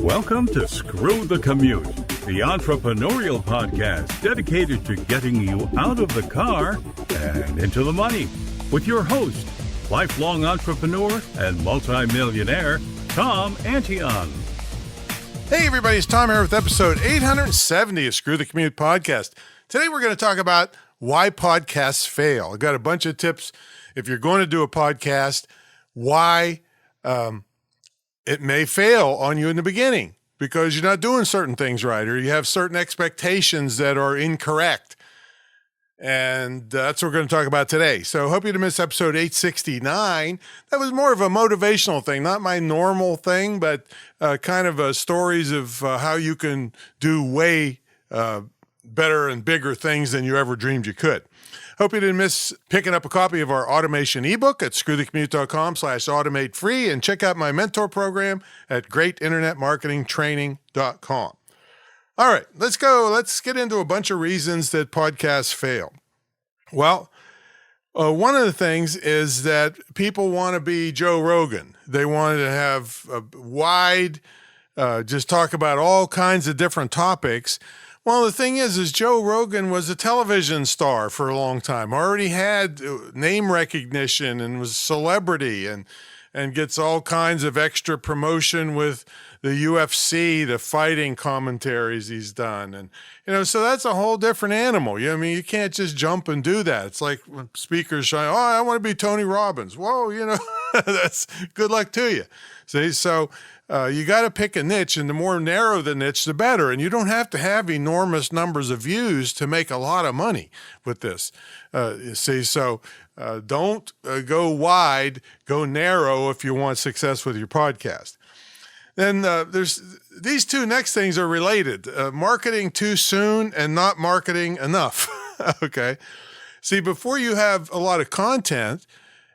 Welcome to Screw the Commute, the entrepreneurial podcast dedicated to getting you out of the car and into the money. With your host, lifelong entrepreneur and multimillionaire, Tom Antion. Hey everybody, it's Tom here with episode 870 of Screw the Commute podcast. Today we're going to talk about why podcasts fail. I've got a bunch of tips if you're going to do a podcast, why it may fail on you in the beginning because you're not doing certain things right or you have certain expectations that are incorrect. And that's what we're going to talk about today. So hope you didn't miss episode 869. That was more of a motivational thing, not my normal thing, but kind of stories of how you can do way better and bigger things than you ever dreamed you could. Hope you didn't miss picking up a copy of our automation ebook at screwthecommute.com/automate free and check out my mentor program at greatinternetmarketingtraining.com. All right, let's go. Let's get into a bunch of reasons that podcasts fail. Well, one of the things is that people want to be Joe Rogan. They want to have a wide, just talk about all kinds of different topics. Well, the thing is Joe Rogan was a television star for a long time, already had name recognition and was a celebrity and gets all kinds of extra promotion with the UFC, the fighting commentaries he's done. And, so that's a whole different animal. You can't just jump and do that. It's like when speakers say, oh, I want to be Tony Robbins. Whoa, that's good luck to you. See, so you got to pick a niche, and the more narrow the niche, the better. And you don't have to have enormous numbers of views to make a lot of money with this. Don't go wide, go narrow if you want success with your podcast. Then there's these two next things are related. Marketing too soon and not marketing enough. Okay. See, before you have a lot of content,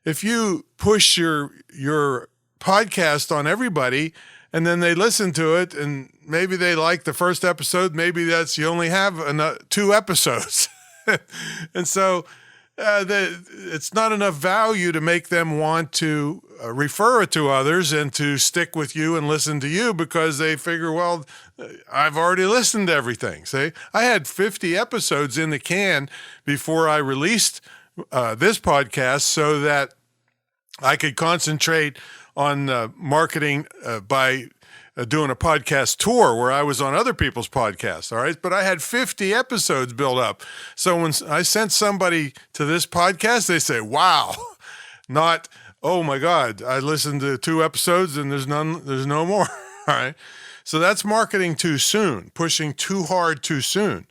if you push your podcast on everybody and then they listen to it and maybe they like the first episode, maybe you only have 2 episodes. And so it's not enough value to make them want to refer it to others and to stick with you and listen to you because they figure, well, I've already listened to everything. See, I had 50 episodes in the can before I released this podcast so that I could concentrate on marketing by doing a podcast tour where I was on other people's podcasts, all right? But I had 50 episodes built up. So when I sent somebody to this podcast, they say, wow, not, oh my God, I listened to 2 episodes and there's no more, all right? So that's marketing too soon, pushing too hard too soon.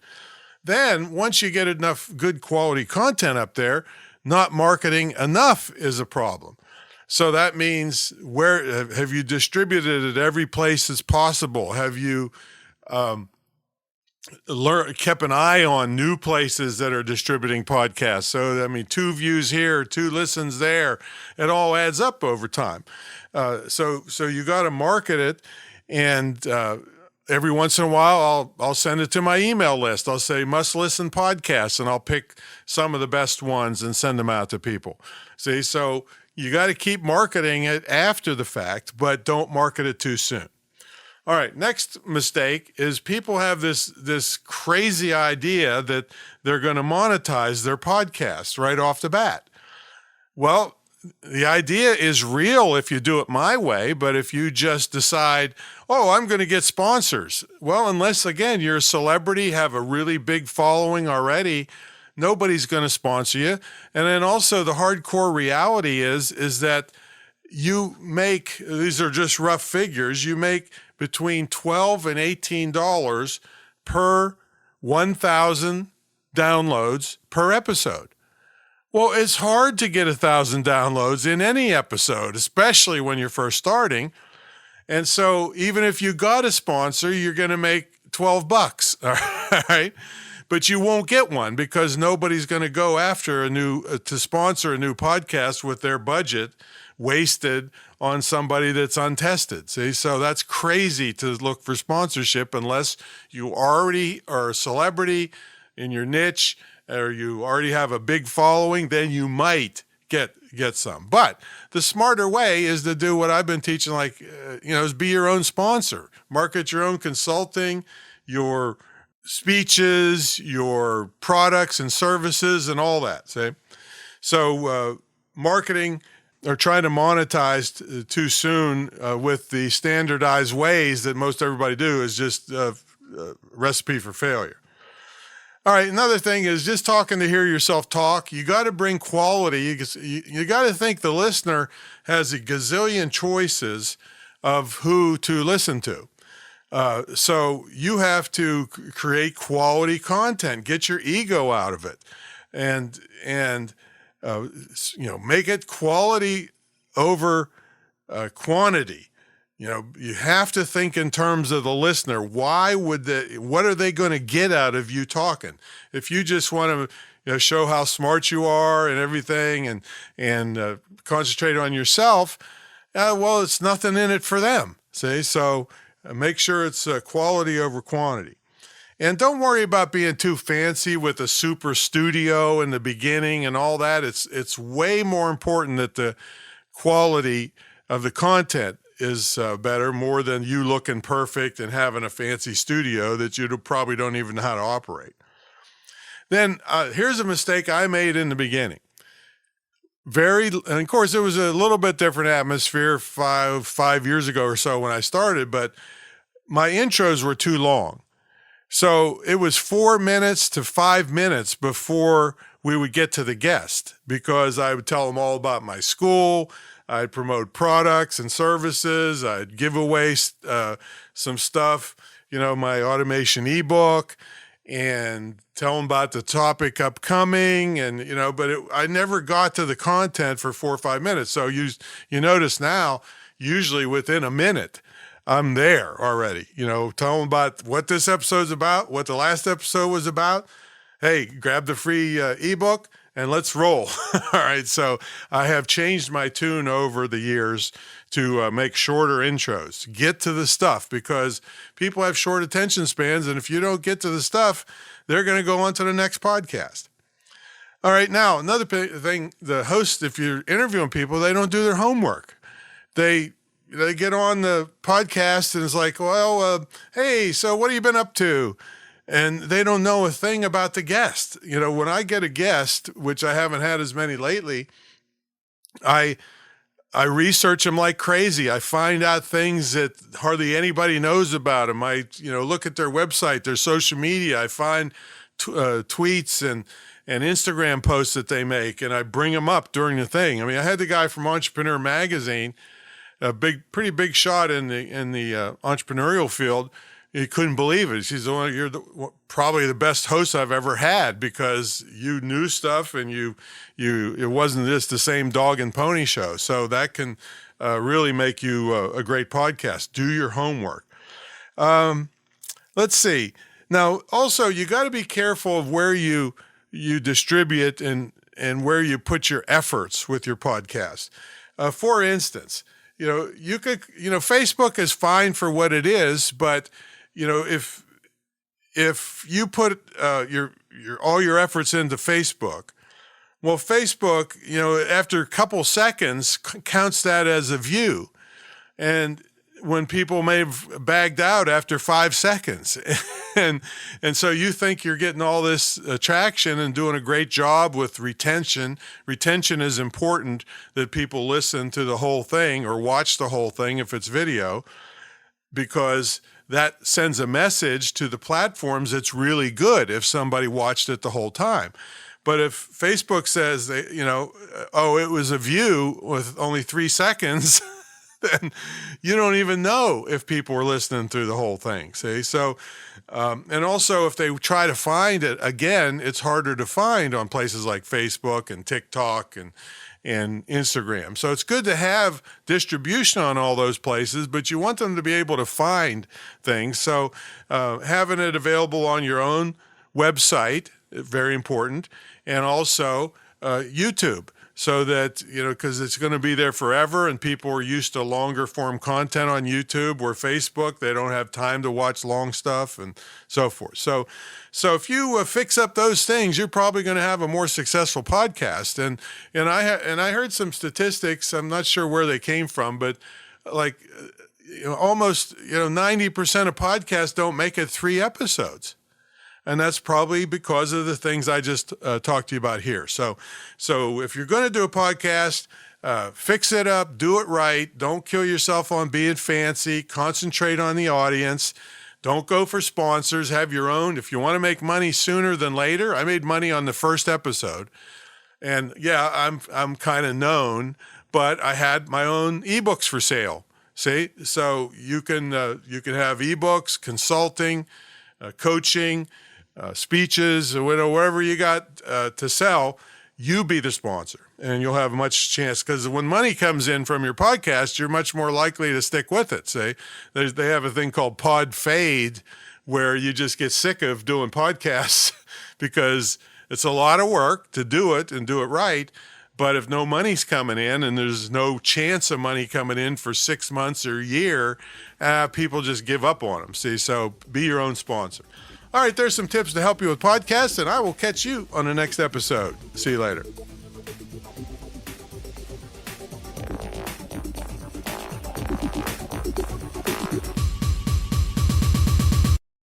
Then once you get enough good quality content up there, not marketing enough is a problem. So that means where have you distributed it every place as possible? Have you kept an eye on new places that are distributing podcasts? So, 2 views here, 2 listens there. It all adds up over time. So you got to market it. And every once in a while, I'll send it to my email list. I'll say must listen podcasts, and I'll pick some of the best ones and send them out to people. See, so you got to keep marketing it after the fact, but don't market it too soon. All right, next mistake is people have this crazy idea that they're going to monetize their podcast right off the bat. Well, the idea is real if you do it my way, but if you just decide, oh, I'm going to get sponsors. Well, unless, again, you're a celebrity, have a really big following already, nobody's going to sponsor you. And then also the hardcore reality is that you make, these are just rough figures, you make between $12 and $18 per 1,000 downloads per episode. Well, it's hard to get 1,000 downloads in any episode, especially when you're first starting. And so even if you got a sponsor, you're going to make $12, all right? But you won't get one because nobody's going to go after to sponsor a new podcast with their budget wasted on somebody that's untested. See, so that's crazy to look for sponsorship unless you already are a celebrity in your niche or you already have a big following, then you might get some. But the smarter way is to do what I've been teaching, like, is be your own sponsor. Market your own consulting, your speeches, your products and services, and all that. See? So marketing or trying to monetize too soon with the standardized ways that most everybody do is just a recipe for failure. All right, another thing is just talking to hear yourself talk. You got to bring quality. You got to think the listener has a gazillion choices of who to listen to. So you have to create quality content, get your ego out of it, and make it quality over quantity. You have to think in terms of the listener. What are they going to get out of you talking? If you just want to show how smart you are and everything and concentrate on yourself, well, it's nothing in it for them. See? So make sure it's quality over quantity. And don't worry about being too fancy with a super studio in the beginning and all that. It's way more important that the quality of the content is better, more than you looking perfect and having a fancy studio that you probably don't even know how to operate. Then here's a mistake I made in the beginning. And of course, it was a little bit different atmosphere five years ago or so when I started, but my intros were too long. So it was 4 minutes to 5 minutes before we would get to the guest, because I would tell them all about my school. I'd promote products and services. I'd give away some stuff, my automation ebook, and tell them about the topic upcoming. And, I never got to the content for 4 or 5 minutes. So you notice now, usually within a minute, I'm there already, tell them about what this episode's about, what the last episode was about. Hey, grab the free ebook and let's roll. All right. So I have changed my tune over the years to make shorter intros, get to the stuff, because people have short attention spans. And if you don't get to the stuff, they're going to go on to the next podcast. All right. Now, another thing, the host, if you're interviewing people, they don't do their homework. They get on the podcast and it's like, well, hey, so what have you been up to? And they don't know a thing about the guest. When I get a guest, which I haven't had as many lately, I research them like crazy. I find out things that hardly anybody knows about them. I look at their website, their social media. I find tweets and Instagram posts that they make, and I bring them up during the thing. I mean, I had the guy from Entrepreneur Magazine, pretty big shot in the entrepreneurial field. He couldn't believe it. She's you're probably the best host I've ever had, because you knew stuff and it wasn't just the same dog and pony show. So that can really make you a great podcast. Do your homework. Let's see. Now, also, you got to be careful of where you distribute and where you put your efforts with your podcast. For instance, you could, Facebook is fine for what it is, but if you put all your efforts into Facebook, well, Facebook, after a couple seconds counts that as a view. And when people may have bagged out after 5 seconds. and so you think you're getting all this traction and doing a great job with retention. Retention is important, that people listen to the whole thing or watch the whole thing if it's video, because that sends a message to the platforms that's really good if somebody watched it the whole time. But if Facebook says, it was a view with only 3 seconds, then you don't even know if people were listening through the whole thing. See? So, and also if they try to find it again, it's harder to find on places like Facebook and TikTok and Instagram. So it's good to have distribution on all those places, but you want them to be able to find things. So having it available on your own website, very important, and also YouTube. so that, because it's going to be there forever, and people are used to longer form content on YouTube or Facebook. They don't have time to watch long stuff and so forth. So if you fix up those things, you're probably going to have a more successful podcast. And I heard some statistics. I'm not sure where they came from, but like almost 90% of podcasts don't make it 3 episodes. And that's probably because of the things I just talked to you about here. So if you're going to do a podcast, fix it up, do it right. Don't kill yourself on being fancy. Concentrate on the audience. Don't go for sponsors. Have your own. If you want to make money sooner than later, I made money on the first episode. And yeah, I'm kind of known, but I had my own ebooks for sale. See, so you can have ebooks, consulting, coaching, speeches, whatever you got to sell. You be the sponsor, and you'll have much chance, because when money comes in from your podcast, you're much more likely to stick with it. Say, they have a thing called pod fade, where you just get sick of doing podcasts because it's a lot of work to do it and do it right. But if no money's coming in and there's no chance of money coming in for 6 months or a year, people just give up on them. See, so be your own sponsor. All right, there's some tips to help you with podcasts, and I will catch you on the next episode. See you later.